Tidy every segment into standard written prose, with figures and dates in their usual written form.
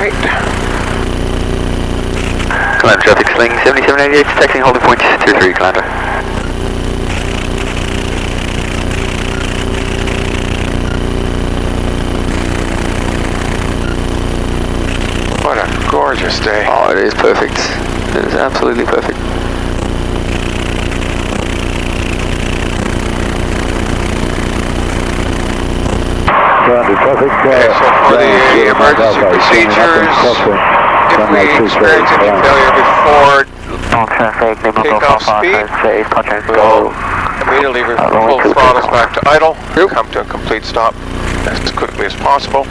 right. Climb traffic, sling 7788, taxiing holding point 23, Calandra. What a gorgeous day. Oh, it is perfect. It is absolutely perfect. Okay, so for the emergency procedures, if we experience engine failure before takeoff speed, we'll immediately pull throttles back to idle, come to a complete stop as quickly as possible.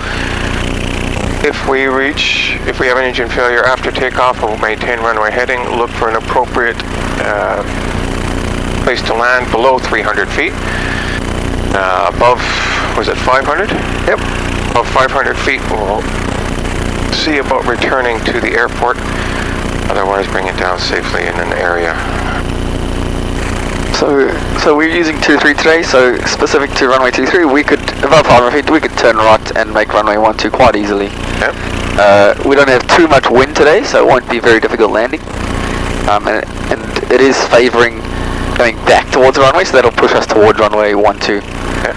If we have an engine failure after takeoff, we'll maintain runway heading, look for an appropriate place to land below 300 feet. Above, was it 500? Yep. Above 500 feet, we'll see about returning to the airport. Otherwise, bring it down safely in an area. So we're using 23 today, so specific to runway 23, we could, about 500 feet, we could turn right and make runway 12 quite easily. Yep. We don't have too much wind today, so it won't be very difficult landing. And it is favouring going back towards the runway, so that'll push us towards runway 12. Okay.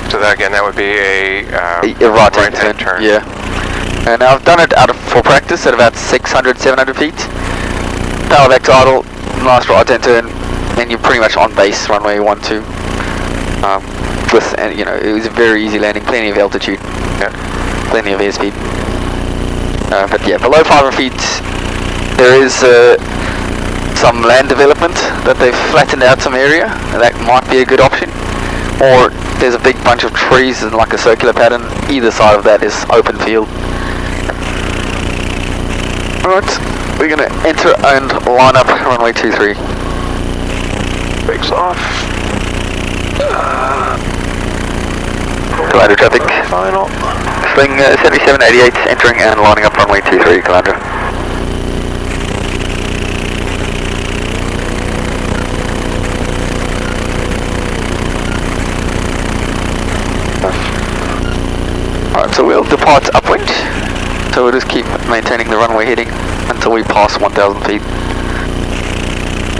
So that again, that would be a right-hand turn. Yeah. And I've done it for practice at about 600, 700 feet. Power back to idle, nice right-hand turn. And you're pretty much on base, runway 12. And it was a very easy landing, plenty of altitude, plenty of airspeed. But yeah, below 500 feet, there is some land development that they've flattened out some area, and that might be a good option. Or there's a big bunch of trees and like a circular pattern. Either side of that is open field. Alright, we're going to enter and line up runway 23. Brakes off. Calandra traffic. Final. Sling 7788 entering and lining up runway 23, Calandra. Alright, so we'll depart upwind. So we'll just keep maintaining the runway heading until we pass 1,000 feet.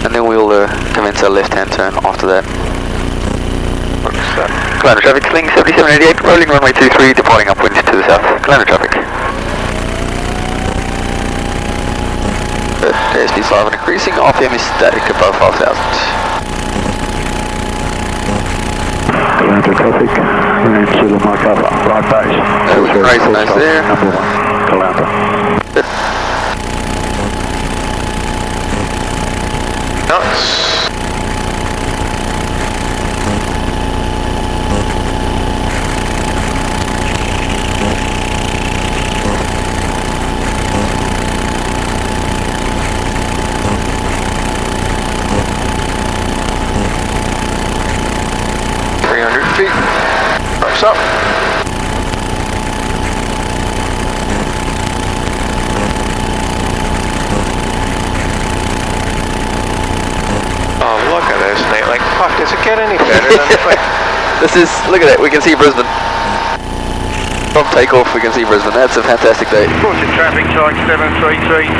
And then we'll commence our left-hand turn after that. Calandra traffic, sling 7788, rolling runway 23, departing upwind to the south. Calandra traffic. Airspeed 5 increasing, RPM is static above 5,000. Calandra traffic, we're into the mark up, right base. We can raise the nose there. Number 1, Calandra. Nuts. Up. Oh, look at this, Nate. Like, fuck, does it get any better than this? Like, this is, look at it, we can see Brisbane. From takeoff, we can see Brisbane. That's a fantastic day. Porter traffic type 7332,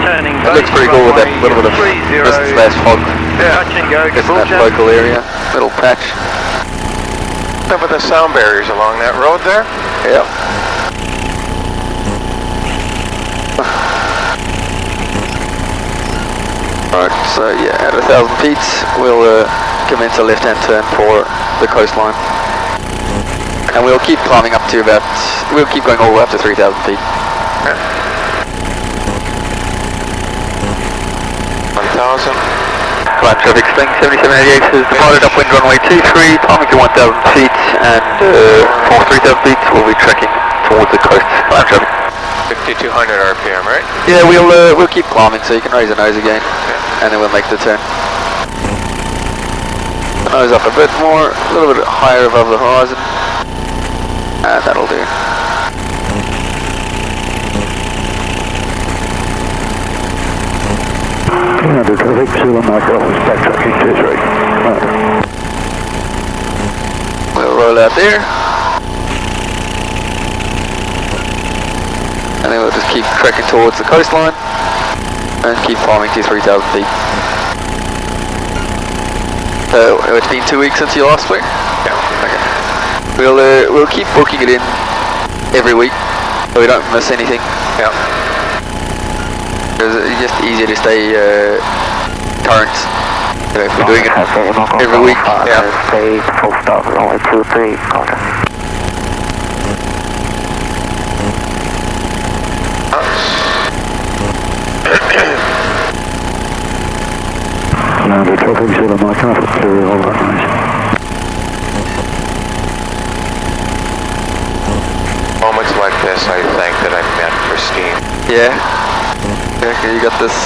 turning it looks pretty cool with that little bit of mist/fog. Yeah, I can go. It's in that local area, little patch. Remember the sound barriers along that road there? Yeah. Alright, so yeah, at 1,000 feet, we'll commence a left-hand turn for the coastline. And we'll keep climbing up to we'll keep going all the way up to 3,000 feet. Okay. 1,000. Climb traffic, sling 7788 has departed upwind runway 23, climbing to 1,000 feet, and for 3,000 feet we'll be trekking towards the coast. Climb traffic. 5,200 RPM, right? Yeah, we'll keep climbing, so you can raise the nose again, and then we'll make the turn. Nose up a bit more, a little bit higher above the horizon, and that'll do. Calandra traffic, Zulu Mike Office, backtracking 23. Right. We'll roll out there. And then we'll just keep trekking towards the coastline and keep climbing to 3,000 feet. So it's been 2 weeks since you last flew? Yeah. Okay. We'll keep booking it in every week so we don't miss anything. Yeah. Because it's just easier to stay current. You know, if we're doing it every week. Yeah. Stay full stop, runway 23, contact. Landed traffic, 0 Mike Alpha, clear all runways. Moments like this, I think that I'm meant for steam. Yeah. Okay, you got this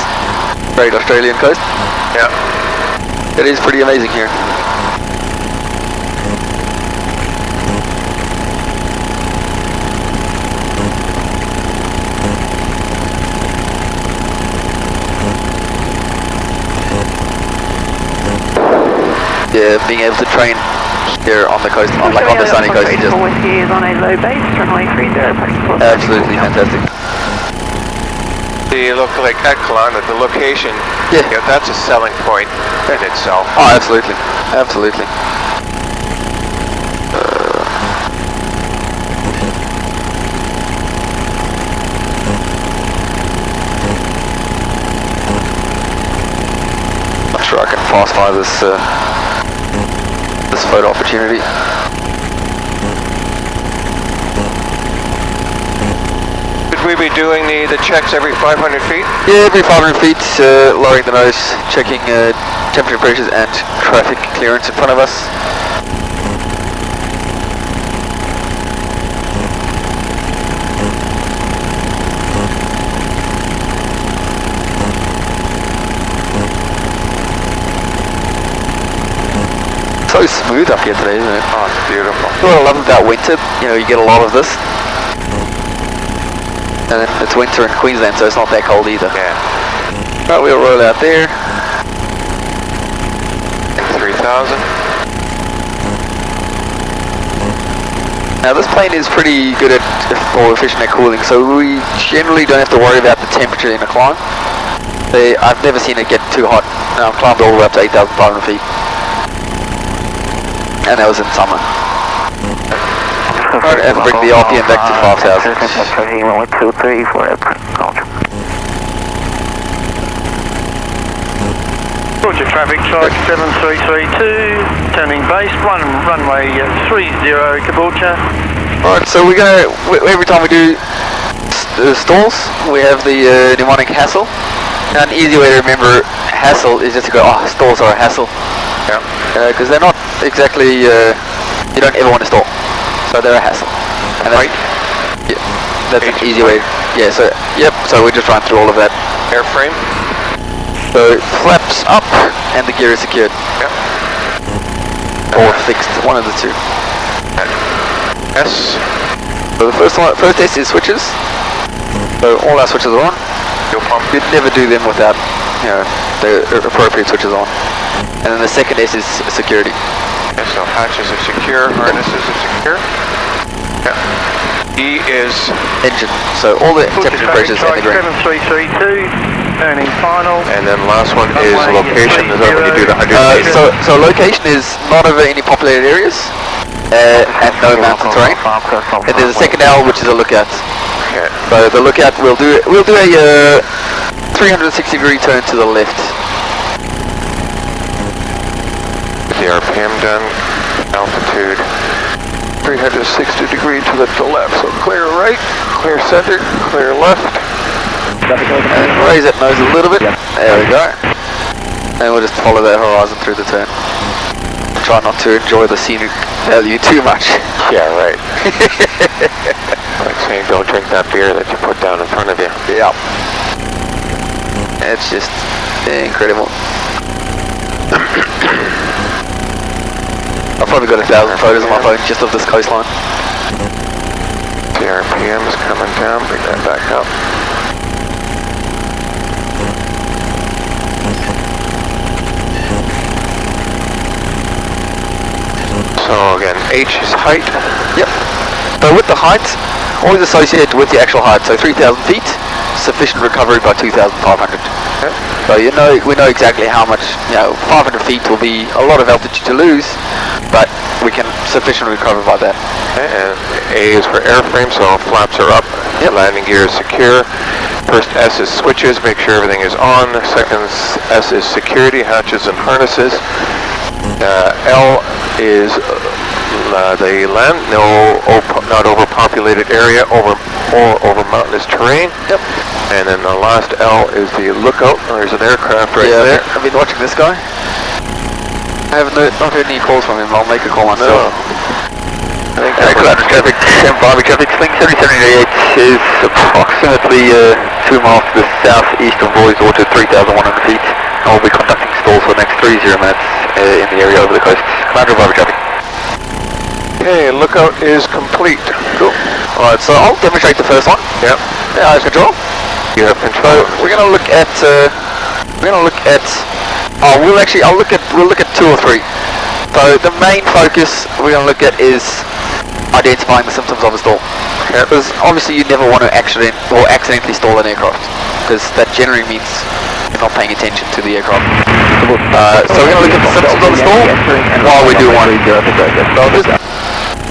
great Australian coast. Yeah. It is pretty amazing here. Yeah, being able to train here on the coast, like on the sunny coast, is just Whiskey is on a low base, runway 30, absolutely fantastic. You look like at Kelowna, the location, Yeah. that's a selling point in itself. Oh, absolutely, absolutely. Not sure I can fast fire this this photo opportunity. Should we be doing the checks every 500 feet? Yeah, every 500 feet, lowering the nose, checking temperature pressures and traffic clearance in front of us. So smooth up here today, isn't it? Oh, it's beautiful. What I love about winter, you know, you get a lot of this. And then it's winter in Queensland, so it's not that cold either. Yeah. Right, we'll roll out there. 3,000. Now this plane is pretty good at, or efficient at cooling, so we generally don't have to worry about the temperature in a climb. I've never seen it get too hot. I've climbed all the way up to 8,500 feet. And that was in summer. Alright, and bring the RPM back to 5,000. Runway 23 for contact. Roger, traffic, charge 7332, turning base, runway 30, Caboolture. Alright, so we're gonna, every time we do stalls, we have the mnemonic hassle. Now an easy way to remember hassle is just to go, oh, stalls are a hassle. Yeah. Because they're not exactly, you don't ever want to stall. So they're a hassle. And that's, Right. Yeah, that's an easy way. Yeah, so, yep, so we just run through all of that. Airframe? So flaps up and the gear is secured. Yep. Or fixed, one of the two. S. So the first S is switches. So all our switches are on. Fuel pump. You'd never do them without, you know, the appropriate switches on. And then the second S is security. Okay, so hatches are secure, harnesses are secure. Yeah. E is Engine. So all the temperature pressures and the green. 7332, turning final. and then last one is location. Is that when you do the 100 meters? So location is not over any populated areas and no mountain terrain. And there's a second L which is a lookout. Okay. So the lookout we'll do a 360-degree turn to the left. The RPM done. Altitude. 360 degree to the left. So clear right, clear center, clear left. And raise that nose a little bit. There we go. And we'll just follow that horizon through the turn. Try not to enjoy the scenic value too much. Yeah, right. Like saying don't drink that beer that you put down in front of you. Yeah. It's just incredible. I've probably got 1,000 photos on my phone just of this coastline. The RPM is coming down, bring that back up. So again, H is height. Yep. So with the height, always associated with the actual height. So 3,000 feet, sufficient recovery by 2,500. Okay. So we know exactly how much, 500 feet will be a lot of altitude to lose, but we can sufficiently recover by that. Okay, and A is for airframe, so flaps are up, landing gear is secure. First S is switches, make sure everything is on. Second S is security, hatches and harnesses. L is the land, not overpopulated area or over mountainous terrain. Yep. And then the last L is the lookout. There's an aircraft right there. I've been watching this guy. I have not heard any calls from him. I'll make a call myself. I think traffic, Barbie traffic, Sling 7788 is approximately 2 miles to the southeast of Roy's Orchard, 3,100 feet. I will be conducting stalls for the next 30 minutes in the area over the coast. Commander Barbie traffic. Okay, lookout is complete. Cool. Alright, so I'll demonstrate the first one. Yep. Yeah, eyes control. You have control. So we're gonna look at we'll look at 2 or 3. So the main focus we're gonna look at is identifying the symptoms of a stall. Because obviously you never want to accidentally stall an aircraft, because that generally means you're not paying attention to the aircraft. So we're gonna look at the symptoms of a stall while we do one. So this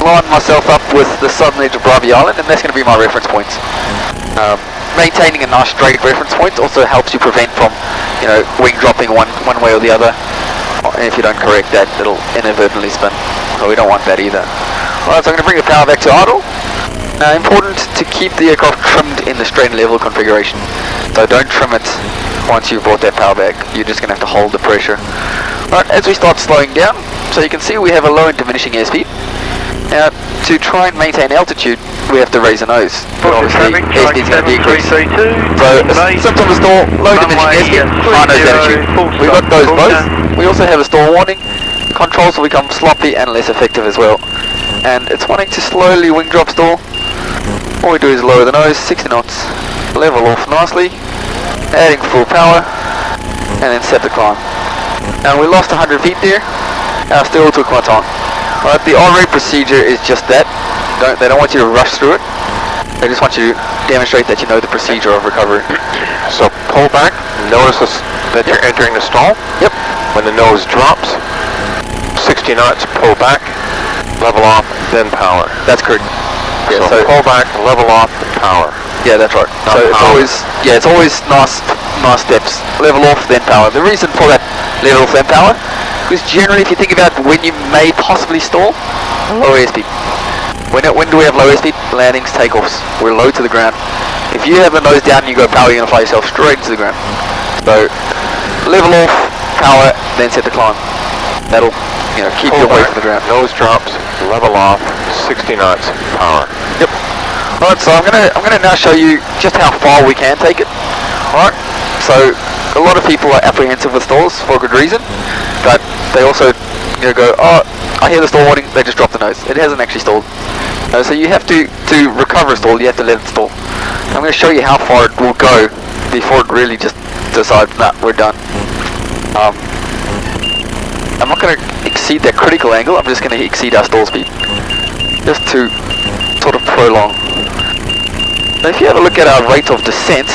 line myself up with the southern edge of Bribie Island, and that's going to be my reference points. Maintaining a nice straight reference point also helps you prevent from, wing dropping one way or the other. And if you don't correct that, it'll inadvertently spin. So we don't want that either. Alright, so I'm going to bring the power back to idle. Now, important to keep the aircraft trimmed in the strain level configuration. So don't trim it once you've brought that power back. You're just going to have to hold the pressure. Alright, as we start slowing down, so you can see we have a low and diminishing airspeed. Now, to try and maintain altitude, we have to raise the nose. Obviously, airspeed's going to decrease. So, symptom of stall, low diminishing airspeed, high nose attitude. We've got those both. We also have a stall warning. Controls will become sloppy and less effective as well. And it's wanting to slowly wing drop stall. All we do is lower the nose, 60 knots, level off nicely, adding full power, and then set the climb. Now, we lost 100 feet there. Our stall took my time. Alright, the on-rate procedure is just that. They don't want you to rush through it. They just want you to demonstrate that you know the procedure of recovery. So pull back, notice that you're entering the stall. Yep. When the nose drops, 60 knots, pull back, level off, then power. That's correct. Yeah, so pull back, level off, power. Yeah, that's right. Not so power. it's always nice steps. Level off, then power. The reason for that level off, then power, because generally if you think about when you may possibly stall, low airspeed. When do we have low airspeed? Landings, takeoffs. We're low to the ground. If you have the nose down and you go power, you're going to fly yourself straight into the ground. So, level off, power, then set the climb. That'll, keep you away from the ground. Nose drops, level off, 60 knots, power. Yep. Alright, so I'm gonna now show you just how far we can take it. Alright. So a lot of people are apprehensive with stalls for a good reason, but they also go, oh, I hear the stall warning, they just drop the nose. It hasn't actually stalled. So you have to recover a stall, you have to let it stall. I'm going to show you how far it will go before it really just decides, nah, we're done. I'm not going to exceed that critical angle, I'm just going to exceed our stall speed. Just to sort of prolong. Now if you have a look at our rate of descent,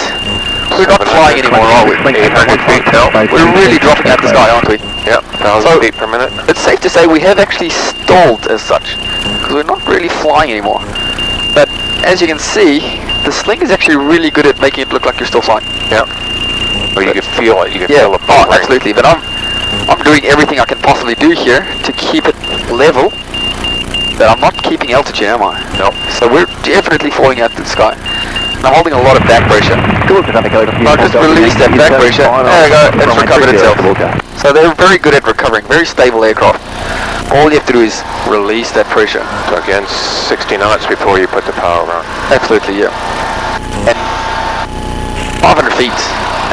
we're not flying anymore, are we? 800 feet now. We're really dropping out of the sky, aren't we? Yep, 1,000 feet per minute. It's safe to say we have actually stalled as such, because we're not really flying anymore. But as you can see, the Sling is actually really good at making it look like you're still flying. Yep. Or you can feel it. You can feel the boat. Oh, absolutely. But I'm doing everything I can possibly do here to keep it level. But I'm not keeping altitude, am I? Nope. So we're definitely falling out to the sky. And I'm holding a lot of back pressure. I'll just release that back pressure. There we go. It's recovered itself. So they're very good at recovering. Very stable aircraft. All you have to do is release that pressure. So again, 60 knots before you put the power on. Absolutely, yeah. And 500 feet,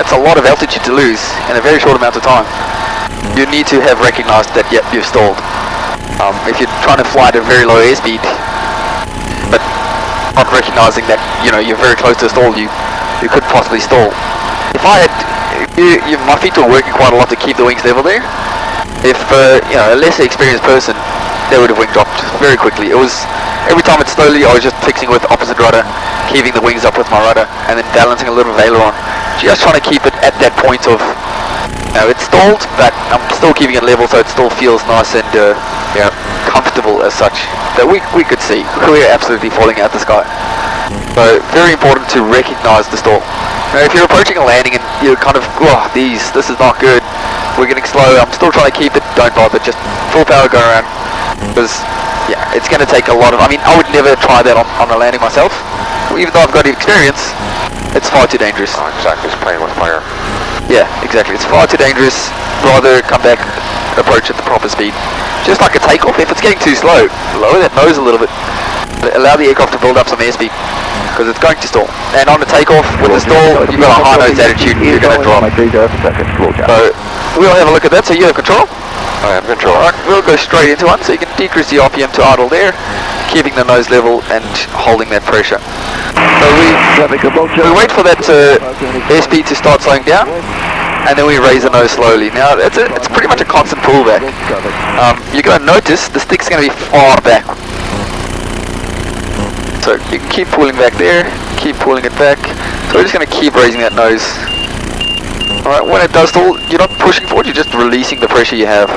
that's a lot of altitude to lose in a very short amount of time. You need to have recognized that, yep, you've stalled. If you're trying to fly at a very low airspeed, but not recognizing that, you're very close to a stall, you could possibly stall. If I had, my feet were working quite a lot to keep the wings level there. If, a less experienced person, they would have wing dropped very quickly. It was every time it's slowly, I was just fixing with opposite rudder, keeping the wings up with my rudder, and then balancing a little aileron. Just trying to keep it at that point of, it's stalled, but I'm still keeping it level so it still feels nice and comfortable as such. That we could see. We're absolutely falling out the sky. So very important to recognize the stall. Now, if you're approaching a landing and you're kind of, this is not good, we're getting slow, I'm still trying to keep it, don't bother, just full power go around. Because, it's going to take a lot of, I would never try that on a landing myself. Even though I've got the experience, it's far too dangerous. Oh, exactly, it's playing with fire. Yeah, exactly, it's far too dangerous. Rather come back, approach at the proper speed. Just like a takeoff, if it's getting too slow, lower that nose a little bit. Allow the aircraft to build up some airspeed, because it's going to stall. And on the takeoff, with the stall, you've got a high nose attitude, you're going to drop. So, we'll have a look at that, so you have control. I have control. Alright, we'll go straight into one, so you can decrease the RPM to idle there, keeping the nose level and holding that pressure. So we wait for that airspeed to start slowing down, and then we raise the nose slowly. Now, it's pretty much a constant pullback. You're going to notice the stick's going to be far back. So you can keep pulling back there, keep pulling it back. So we're just going to keep raising that nose. Alright, when it does stall, you're not pushing forward, you're just releasing the pressure you have.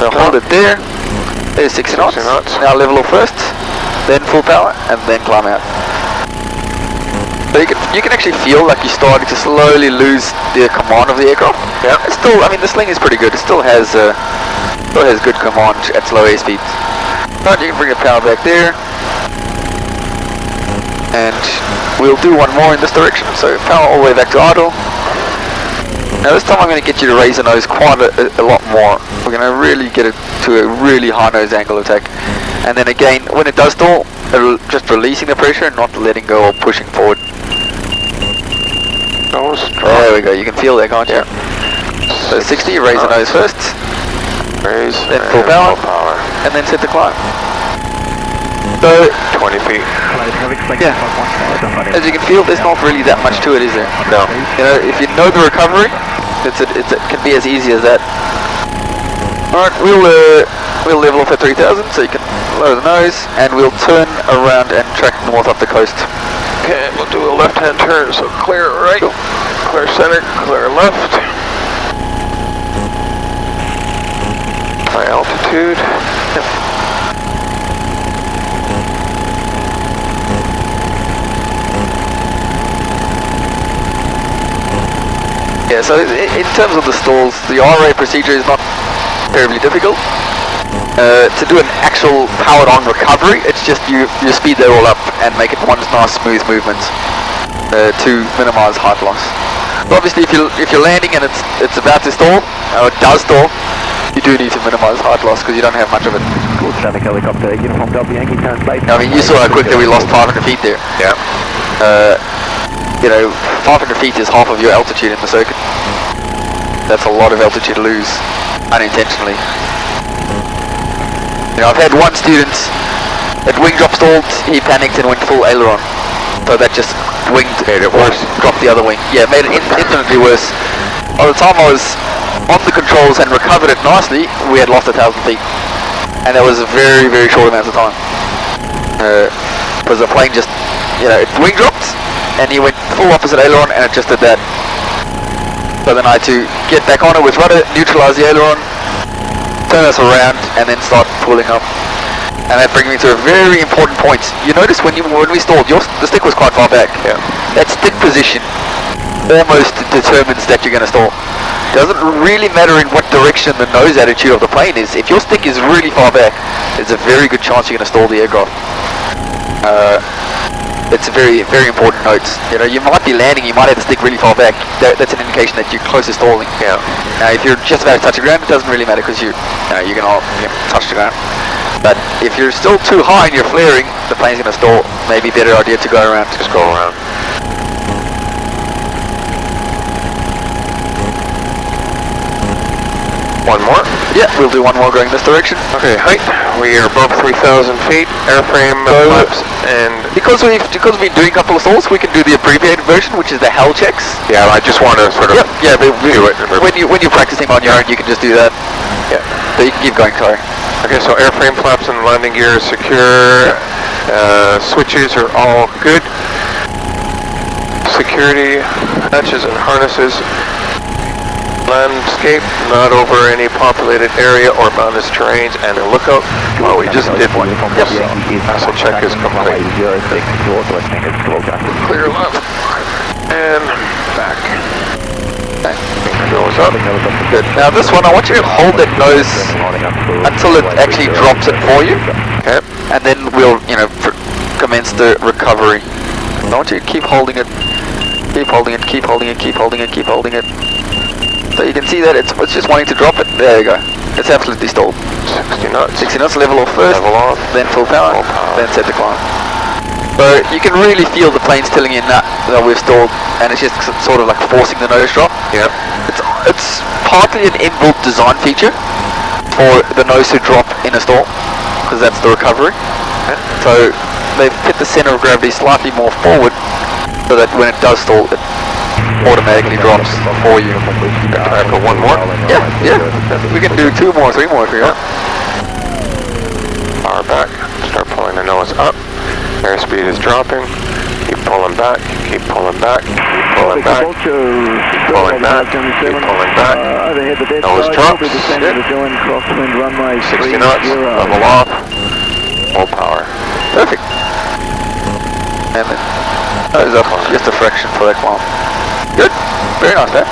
So hold it there. There's 60 knots. Now level off first, then full power, and then climb out. So you can actually feel like you're starting to slowly lose the command of the aircraft. Yeah. It's still, the sling is pretty good. It still has good command at slow airspeeds. But you can bring the power back there. And we'll do one more in this direction. So power all the way back to idle. Now this time I'm going to get you to raise the nose quite a lot more. We're going to really get it to a really high nose angle attack. And then again, when it does stall, just releasing the pressure and not letting go or pushing forward. There we go, you can feel that, can't you? So 60, raise the nose first. Raise, then full power, and then set the climb. So 20 feet. Yeah. As you can feel, there's not really that much to it, is there? No. If you know the recovery, it can be as easy as that. Alright, we'll level off at 3000, so you can lower the nose, and we'll turn around and track north up the coast. Okay, we'll do a left-hand turn, so clear right, clear center, clear left. High altitude. Yep. Yeah, so in terms of the stalls, the RA procedure is not terribly difficult. To do an actual powered-on recovery, it's just you speed that all up and make it one nice smooth movement to minimize height loss. But obviously, if you're landing and it's about to stall, or it does stall, you do need to minimize height loss because you don't have much of it. Traffic helicopter, uniform Delta Yankee, turn base. You saw how quickly we lost 500 feet there. Yeah. 500 feet is half of your altitude in the circuit. That's a lot of altitude to lose unintentionally. I've had one student at wing drop stalled, he panicked and went full aileron. So that just made it worse. Dropped the other wing. Yeah, made it infinitely worse. By the time I was on the controls and recovered it nicely, we had lost 1,000 feet. And that was a very, very short amount of time. Because the plane just, it wing dropped, and he went full opposite aileron, and it just did that. So then I had to get back on it with rudder, neutralize the aileron, turn us around, and then start pulling up. And that brings me to a very important point. You notice when we stalled, the stick was quite far back. Yeah. That stick position almost determines that you're going to stall. Doesn't really matter in what direction the nose attitude of the plane is. If your stick is really far back, there's a very good chance you're going to stall the aircraft. It's a very, very important note. You might be landing, you might have the stick really far back. That's an indication that you're close to stalling. Yeah. Now, if you're just about to touch the ground, it doesn't really matter because you're going to touch the ground. But if you're still too high and you're flaring, the plane's going to stall. Maybe better idea to go around. Just go around. One more? Yeah, we'll do one more going this direction. Okay, height. We are above 3,000 feet. Airframe flaps and... Because we've been doing a couple of stalls, we can do the abbreviated version, which is the HAL checks. Yeah, I just want to sort of... do it. When you're practicing on your own, you can just do that. Yeah. So you can keep going, sorry. Okay, so airframe flaps and landing gear is secure. Switches are all good. Security hatches and harnesses. Landscape, not over any populated area or mountainous terrains, and a lookout. Oh, we just did one. Yep. Asset check is complete. Clear left. And back. Goes up. Good. Now this one, I want you to hold that nose until it actually drops it for you. Okay. And then we'll, commence the recovery. I want you to keep holding it. Keep holding it, keep holding it, keep holding it, keep holding it. So you can see that it's just wanting to drop it. There you go. It's absolutely stalled. 60 knots. 60 knots, level off first. Level off. Then full power. Full power. Then set the climb. So you can really feel the plane's telling you that we've stalled, and it's just sort of like forcing the nose drop. Yep. It's partly an inbuilt design feature for the nose to drop in a stall, because that's the recovery. Okay. So they've put the center of gravity slightly more forward, so that when it does stall, it automatically drops for you. Try for one more. Yeah. We can do 2 more, 3 more if you want. Power back. Start pulling the nose up. Airspeed is dropping. Keep pulling back. Keep pulling back. Keep pulling back. Keep pulling back. Keep pulling back. Nose drops. 60 knots. Level off. Full power. Perfect. And then nose up just a fraction for that climb. Good. Very nice, man.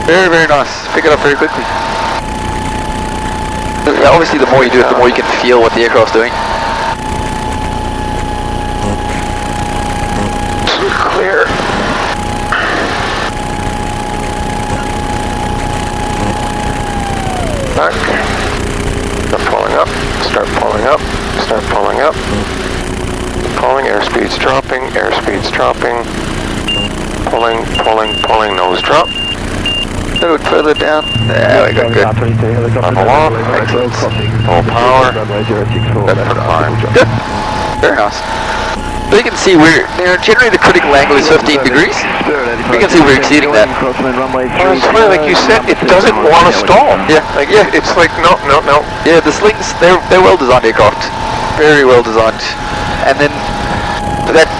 Very, very nice. Pick it up very quickly. Yeah, obviously the more you do it, the more you can feel what the aircraft's doing. Clear. Back. Start pulling up. Start pulling up. Start pulling up. Pulling. Airspeed's dropping. Airspeed's dropping. Pulling, pulling, pulling. Nose drop. A little bit further down. There we go. Good. Level off. Excellent. Full power. Good for climb. Good. Very nice. So you can see generally the critical angle is 15 degrees. You can see we're exceeding that. Well, it's funny, like you said, it doesn't want to stall. Yeah. It's like, no. Yeah, the slings, they're well designed aircraft. Very well designed. And then that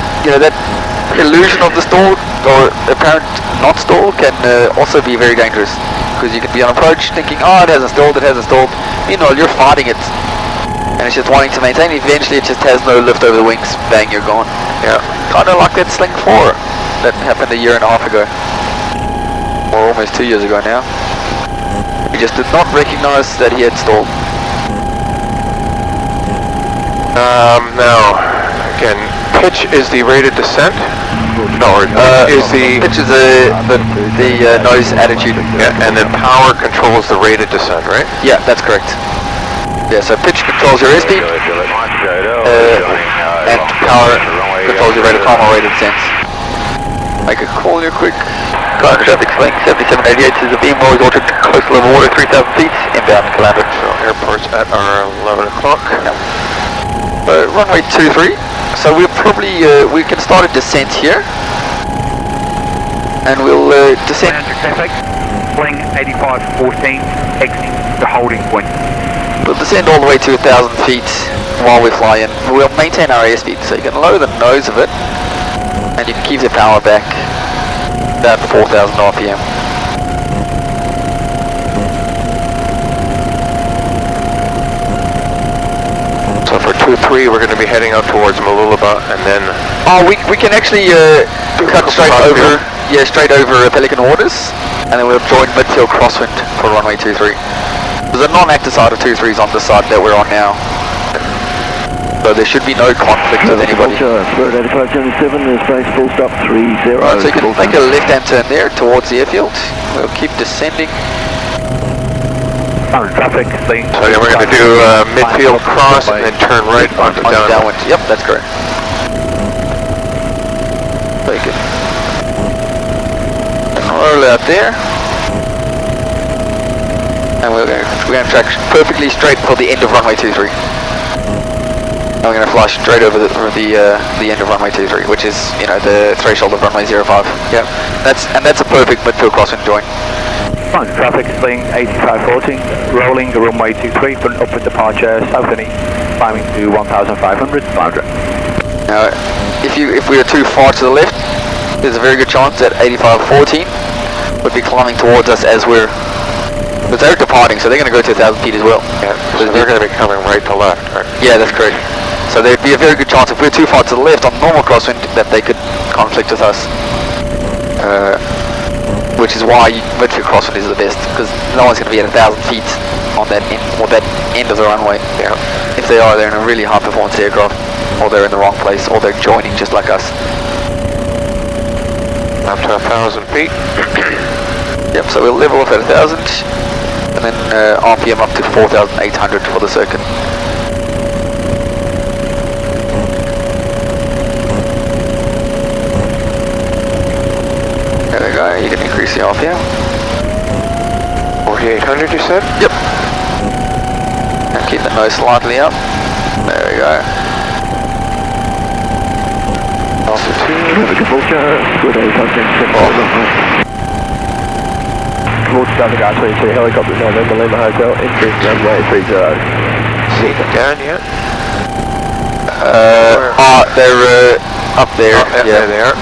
illusion of the stall, or apparent not stall, can also be very dangerous. Because you can be on approach thinking, oh, it hasn't stalled. Meanwhile, you're fighting it. And it's just wanting to maintain. Eventually, it just has no lift over the wings. Bang, you're gone. Yeah. Kind of like that Sling 4 that happened a year and a half ago. Or almost 2 years ago now. He just did not recognize that he had stalled. Now, again, pitch is the rate of descent. No, pitch is the nose attitude. Yeah, and then power controls the rate of descent, right? Yeah, that's correct. Yeah, so pitch controls your airspeed, and power controls your rate of climb or rate of descent. Make a call here quick. Current traffic swing 7788 is a beam noise altered to coastal level water 3,000 feet, inbound Calander. So airport's at our 11 o'clock. Yep. Runway 23. So we'll probably, we can start a descent here. And we'll descend. Fling 8514, exiting the holding point. We'll descend all the way to 1,000 feet while we fly in. We'll maintain our airspeed, so you can lower the nose of it, and you can keep the power back about 4,000 RPM. So for 2-3, we're going to be heading out towards Mooloolaba, and then... Oh, we can actually cut straight over, straight over Pelican Waters, and then we'll join midfield crosswind for runway 23. There's a non-active side of 23s on the side that we're on now. So there should be no conflict with anybody. Spirit 8577, space full stop 30. Right, so you can make a left-hand turn there towards the airfield. We'll keep descending. Traffic, So then we're going to do midfield cross and then turn right onto downwind. Yep, that's correct. Very good. And roll out there. And we're going to track perfectly straight for the end of runway 23. And we're going to fly straight over the end of runway 23, which is, the threshold of runway 05. Yeah, that's a perfect midfield crosswind join. Fine, traffic swing 8514, rolling runway 23 for an upward departure, south and east, climbing to 1500, Roger. Now, if we are too far to the left, there's a very good chance that 8514 would be climbing towards us as we're... But they're departing, so they're going to go to 1,000 feet as well. Yeah, so they're going to be coming right to left, right? Yeah, that's correct. So there'd be a very good chance if we're too far to the left on normal crosswind that they could conflict with us. Which is why vertical crosswind is the best, because no one's going to be at 1,000 feet on that end of the runway. Yeah. If they are, they're in a really high performance aircraft, or they're in the wrong place, or they're joining just like us. Up to 1,000 feet. Yep, so we'll level off at 1,000, and then RPM up to 4,800 for the circuit. There we go, you can increase the RPM. 4,800 you said? Yep. And keep the nose slightly up. There we go. Altitude. Caboolture, good 800. Caboolture traffic R22, helicopter November Lima Hotel, increase runway 30. See them down yet? They're up there. Oh, yeah, there they are.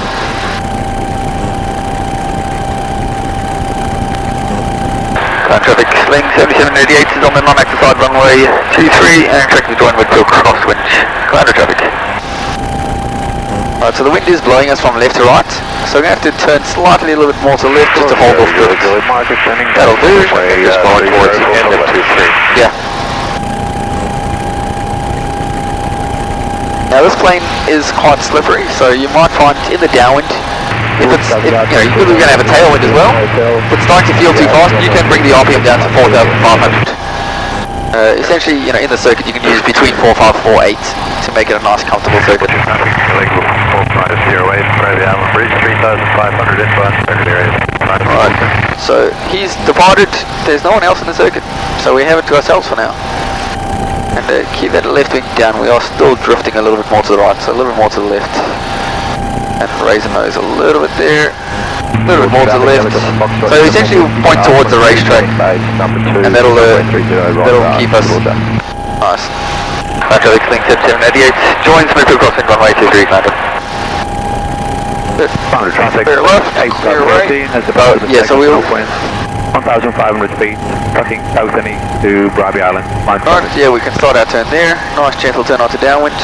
Traffic Sling 7788 is on the non-active side runway 23 and expected to join with Bill crosswind. Commander traffic. Alright, so the wind is blowing us from left to right, so we're going to have to turn slightly a little bit more to the left just to hold off the... That'll do. Just going towards the end of 2-3. Yeah. Now this plane is quite slippery, so you might find in the downwind, you're going to have a tailwind as well. If it's starting to feel too fast, you can bring the RPM down to 4,500. Essentially, in the circuit you can use between 4.5 and 4.8 to make it a nice comfortable circuit. Alright, so he's departed, there's no one else in the circuit, so we have it to ourselves for now. And keep that left wing down, we are still drifting a little bit more to the right, so a little bit more to the left. And raise the nose a little bit there, a little bit more to the left. So essentially we'll point towards the racetrack, and that'll keep us nice. Traffic Link 7788, join Smithfield Crossing runway 23, Commander. Traffic Clear left, clear right. Yeah, so we'll... 1,500 feet, tracking south and east to Bribie Island. Alright, yeah, we can start our turn there. Nice gentle turn onto downwind.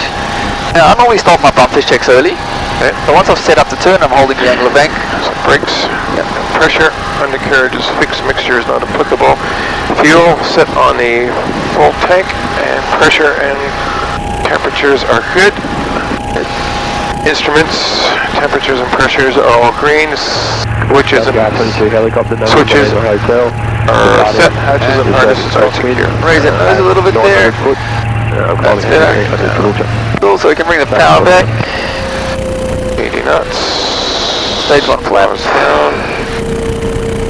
Now, I normally start my bump fish checks early. Okay. So once I've set up the turn, I'm holding the angle of bank. Brakes. Yep. Pressure, undercarriage is fixed, mixture is not applicable. Fuel set on the full tank, and pressure and temperatures are good. Instruments, temperatures and pressures are all green. Switches and switches are set. Hatches and harnesses are secure. Raise that nose a little bit there. That's better. Cool, so we can bring the power back. 80 knots. Stage 1 flaps. Down.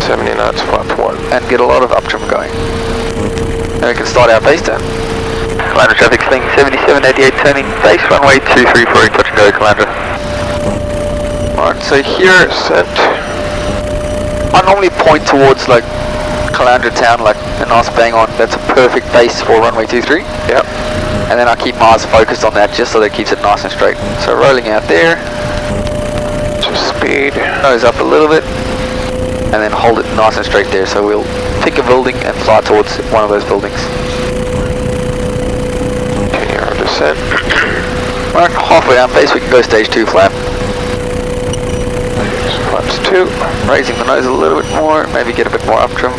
70 knots, flap 1. And get a lot of uptrim going. And we can start our base turn. Commander traffic Sling 7788 turning base runway 23 for touch and go, Commander. Alright, so here set. I normally point towards like Caloundra town, like a nice bang on. That's a perfect base for runway 23. Yep. And then I keep my eyes focused on that just so that it keeps it nice and straight. So rolling out there. Just speed. Nose up a little bit. And then hold it nice and straight there. So we'll pick a building and fly towards one of those buildings. Continue our descent. Alright, halfway down base we can go stage 2 flap. Flaps 2. Raising the nose a little bit more, maybe get a bit more up trim.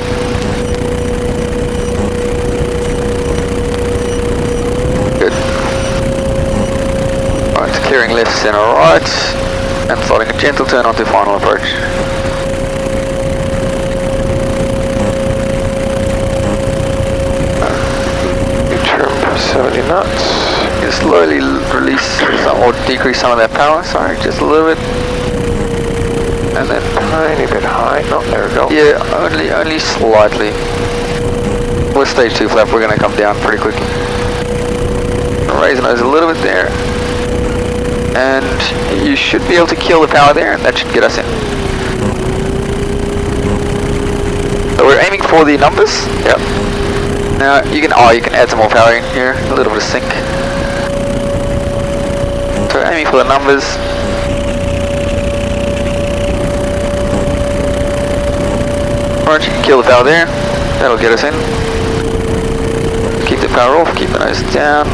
Good. Alright, clearing left, center, right. And starting a gentle turn onto final approach. Trim 70 knots. Just slowly release some, or decrease some of that power, sorry, just a little bit. And then tiny bit high. No, there we go. Yeah, only slightly. With stage 2 flap, we're going to come down pretty quickly. Raise the nose a little bit there. And you should be able to kill the power there, and that should get us in. So aiming for the numbers. Yep. Now you can add some more power in here, a little bit of sync. So aiming for the numbers. Alright, you can kill the power there. That'll get us in. Keep the power off, keep the nose down.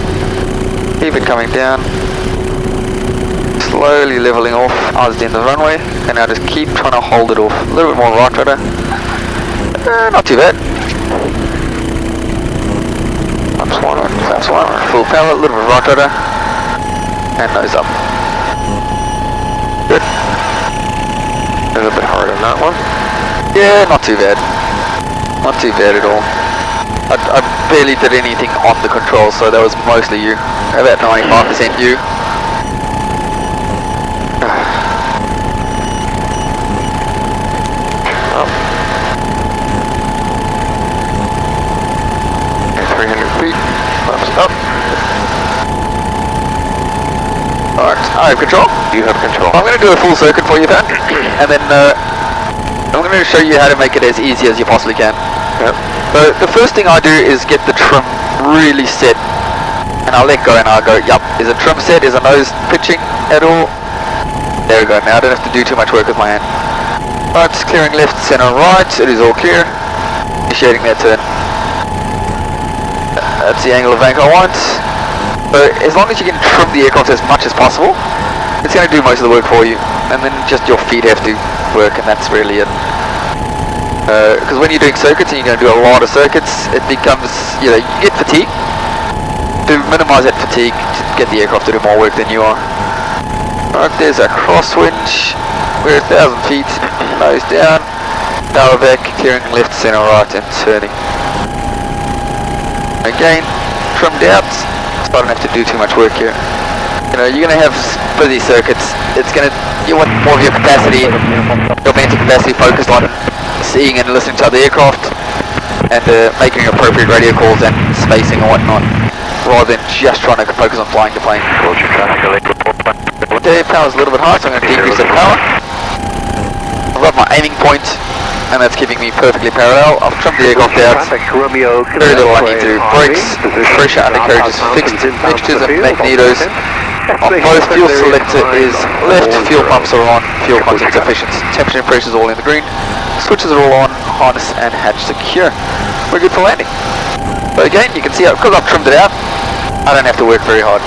Keep it coming down. Slowly leveling off as the end of the runway. And now just keep trying to hold it off. A little bit more right rudder. Not too bad. That's one. Full power, a little bit of right rudder. And nose up. Good. A little bit harder on that one. Yeah, not too bad. Not too bad at all. I barely did anything on the controls, so that was mostly you. About 95% you. Up. 300 feet. Up. Alright, I have control. You have control. I'm going to do a full circuit for you, Pat. And then I'm going to show you how to make it as easy as you possibly can. Yep. So the first thing I do is get the trim really set. And I'll let go and I'll go, yup, is the trim set? Is the nose pitching at all? There we go, now I don't have to do too much work with my hand. Right, clearing left, center, right, it is all clear. Initiating that turn. That's the angle of bank I want. So as long as you can trim the aircraft as much as possible, it's going to do most of the work for you. And then just your feet have to work, and that's really it. Because when you're doing circuits and you're going to do a lot of circuits, it becomes, you get fatigue. To minimize that fatigue, to get the aircraft to do more work than you are. Alright, there's our crosswind. We're 1,000 feet, nose down, power back, clearing left, center, right, and turning. Again, trimmed out, so I don't have to do too much work here. You're going to have busy circuits. You want more of your capacity, your mental capacity focused on seeing and listening to other aircraft and making appropriate radio calls and spacing and whatnot, rather than just trying to focus on flying the plane. Roger, traffic Okay, power's a little bit high, so I'm going to decrease the power. I've got my aiming point, and that's keeping me perfectly parallel. I've trimmed the aircraft out. Very little I need to do. Brakes, pressure, undercarriages, fixed mixtures and magnetos. On both, fuel selector is left, fuel pumps are on, fuel content sufficient. Temperature and pressure is all in the green. Switches are all on, harness and hatch secure. We're good for landing. But again, you can see, because I've trimmed it out, I don't have to work very hard.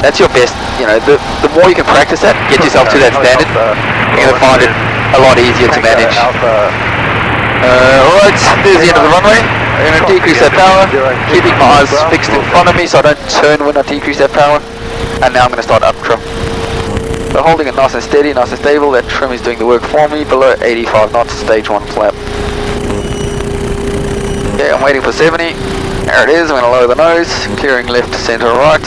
That's your best, the more you can practice that, get yourself to that standard, you're going to find it a lot easier to manage. Alright, there's the end of the runway. I'm going to decrease that power, keeping my eyes fixed in front of me so I don't turn when I decrease that power. And now I'm going to start up trim. So holding it nice and steady, nice and stable, that trim is doing the work for me, below 85 knots, stage 1 flap. Okay, I'm waiting for 70. There it is, I'm going to lower the nose, clearing left, center, right.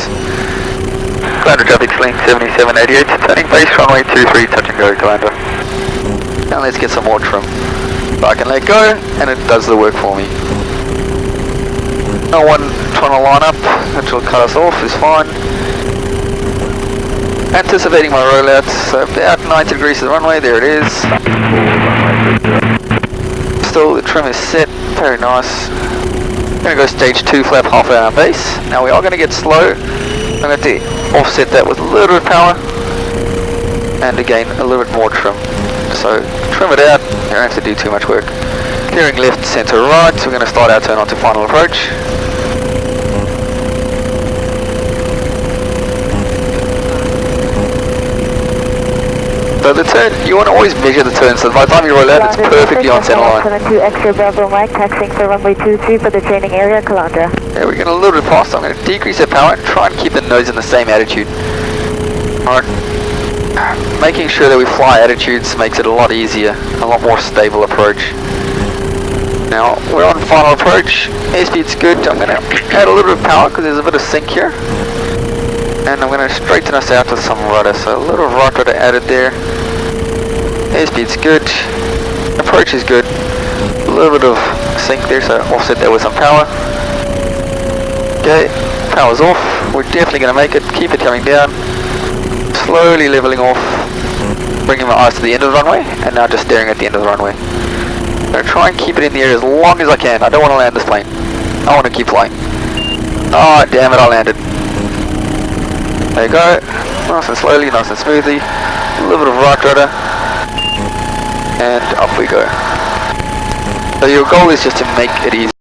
Calandra traffic link 7788, turning base runway 23, touch and go, Calandra. Now let's get some more trim. So I can let go, and it does the work for me. No one trying to line up, which will cut us off, is fine. Anticipating my rollout, so about 90 degrees to the runway, there it is. Still, the trim is set, very nice. I'm going to go stage 2 flap half hour base. Now we are going to get slow. I'm going to offset that with a little bit of power. And again, a little bit more trim. So, trim it out, you don't have to do too much work. Clearing left, center, right, we're going to start our turn onto final approach. So the turn, you want to always measure the turn, so by the time you roll out, it's perfectly on center line. 72 extra Bravo Mike, taxiing for runway 23 for the training area, Calandra. Yeah, we're getting a little bit fast, so I'm going to decrease the power and try and keep the nose in the same attitude. Alright, making sure that we fly attitudes makes it a lot easier, a lot more stable approach. Now, we're on final approach, airspeed's good, I'm going to add a little bit of power because there's a bit of sink here. And I'm going to straighten us out with some rudder, so a little right rudder added there. Airspeed's good, approach is good, a little bit of sink there, so offset that with some power. Okay, power's off, we're definitely going to make it, keep it coming down, slowly leveling off, bringing my eyes to the end of the runway, and now just staring at the end of the runway. I'm gonna try and keep it in the air as long as I can. I don't want to land this plane. I want to keep flying. Oh, damn it, I landed. There you go. Nice and slowly, nice and smoothly. A little bit of right rudder. And up we go. So your goal is just to make it easy.